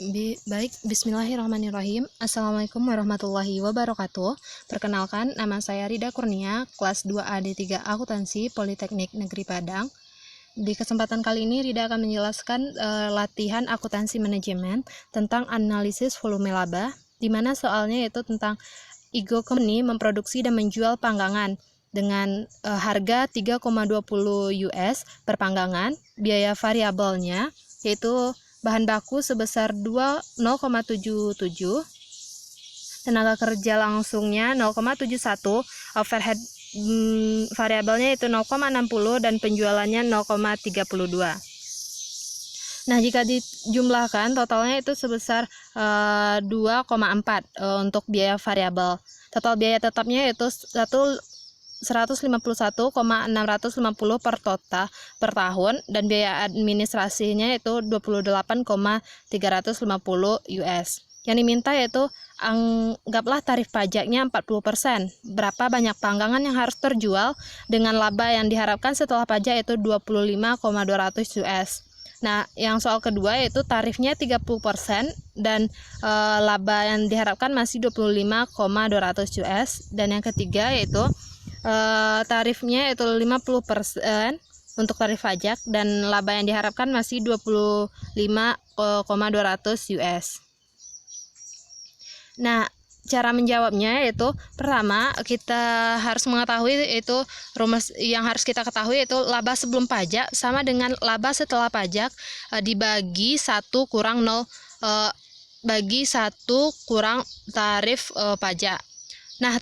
Baik, bismillahirrahmanirrahim. Assalamualaikum warahmatullahi wabarakatuh. Perkenalkan, nama saya Rida Kurnia, kelas 2A D3 Akuntansi Politeknik Negeri Padang. Di kesempatan kali ini, Rida akan menjelaskan latihan akuntansi manajemen tentang analisis volume laba, di mana soalnya yaitu tentang Igo Company memproduksi dan menjual panggangan dengan harga 3,20 US per panggangan, biaya variabelnya yaitu bahan baku sebesar 0,77, tenaga kerja langsungnya 0,71, overhead variabelnya itu 0,60 dan penjualannya 0,32. Nah, jika dijumlahkan totalnya itu sebesar 2,4 untuk biaya variabel. Total biaya tetapnya yaitu 151,650 per tahun dan biaya administrasinya itu 28,350 US. Yang diminta yaitu anggaplah tarif pajaknya 40%. Berapa banyak panggangan yang harus terjual dengan laba yang diharapkan setelah pajak itu 25,200 US. Nah, yang soal kedua yaitu tarifnya 30% dan laba yang diharapkan masih 25,200 US. Dan yang ketiga yaitu tarifnya itu 50% untuk tarif pajak dan laba yang diharapkan masih 25,200 US. Nah, cara menjawabnya yaitu pertama kita harus mengetahui itu rumus yang harus kita ketahui yaitu laba sebelum pajak sama dengan laba setelah pajak dibagi 1 kurang 0 bagi 1 kurang tarif pajak. Nah,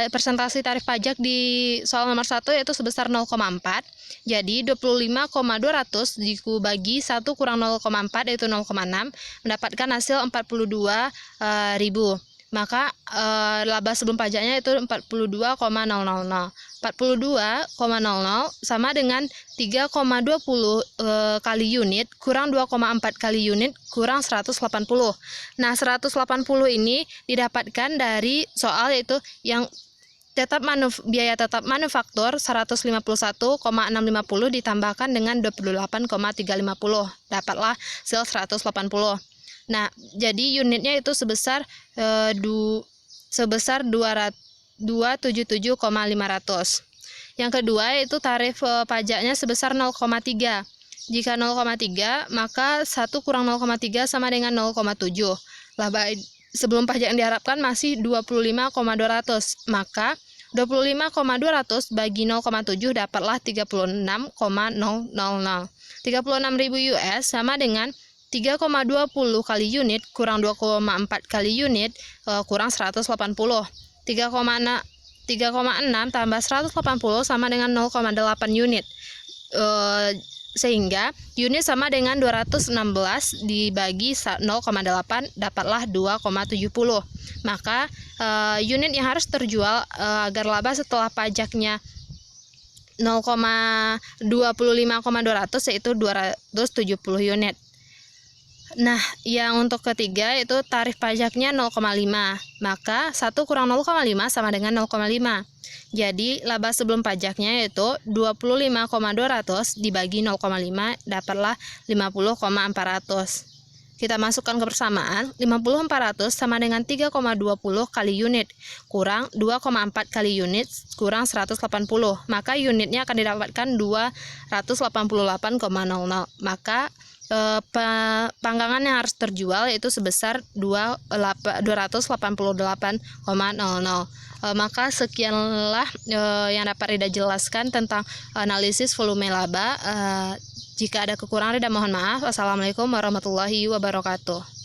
persentase tarif pajak di soal nomor 1 yaitu sebesar 0,4. Jadi 25,200 dibagi 1 kurang 0,4 yaitu 0,6 mendapatkan hasil 42.000. Maka laba sebelum pajaknya itu 42,000. 42,00 sama dengan 3,20 kali unit kurang 2,4 kali unit kurang 180. Nah, 180 ini didapatkan dari soal yaitu yang biaya tetap manufaktur 151,650 ditambahkan dengan 28,350. Dapatlah hasil 180. Nah, jadi unitnya itu sebesar 277,500. Yang kedua yaitu tarif pajaknya sebesar 0,3. Jika 0,3 maka 1 kurang 0,3 sama dengan 0,7. Laba sebelum pajak yang diharapkan masih 25,200. Maka 25,200 bagi 0,7 dapatlah 36,000. 36.000 US sama dengan 3,20 kali unit kurang 2,4 kali unit kurang 180. 3,6 tambah 180 sama dengan 0,8 unit. Sehingga unit sama dengan 216 dibagi 0,8 dapatlah 2,70. Maka unit yang harus terjual agar laba setelah pajaknya 0,25,200 yaitu 270 unit. Nah, yang untuk ketiga itu tarif pajaknya 0,5. Maka 1 kurang 0,5 sama dengan 0,5. Jadi, laba sebelum pajaknya yaitu 25,200 dibagi 0,5 dapatlah 50,400. Kita masukkan ke persamaan, 50,400 sama dengan 3,20 kali unit kurang 2,4 kali unit kurang 180. Maka unitnya akan didapatkan 288,00. Maka panggangan yang harus terjual yaitu sebesar 288,00. Maka sekianlah yang dapat Rida jelaskan tentang analisis volume laba. Jika ada kekurangan Rida mohon maaf. Wassalamualaikum warahmatullahi wabarakatuh.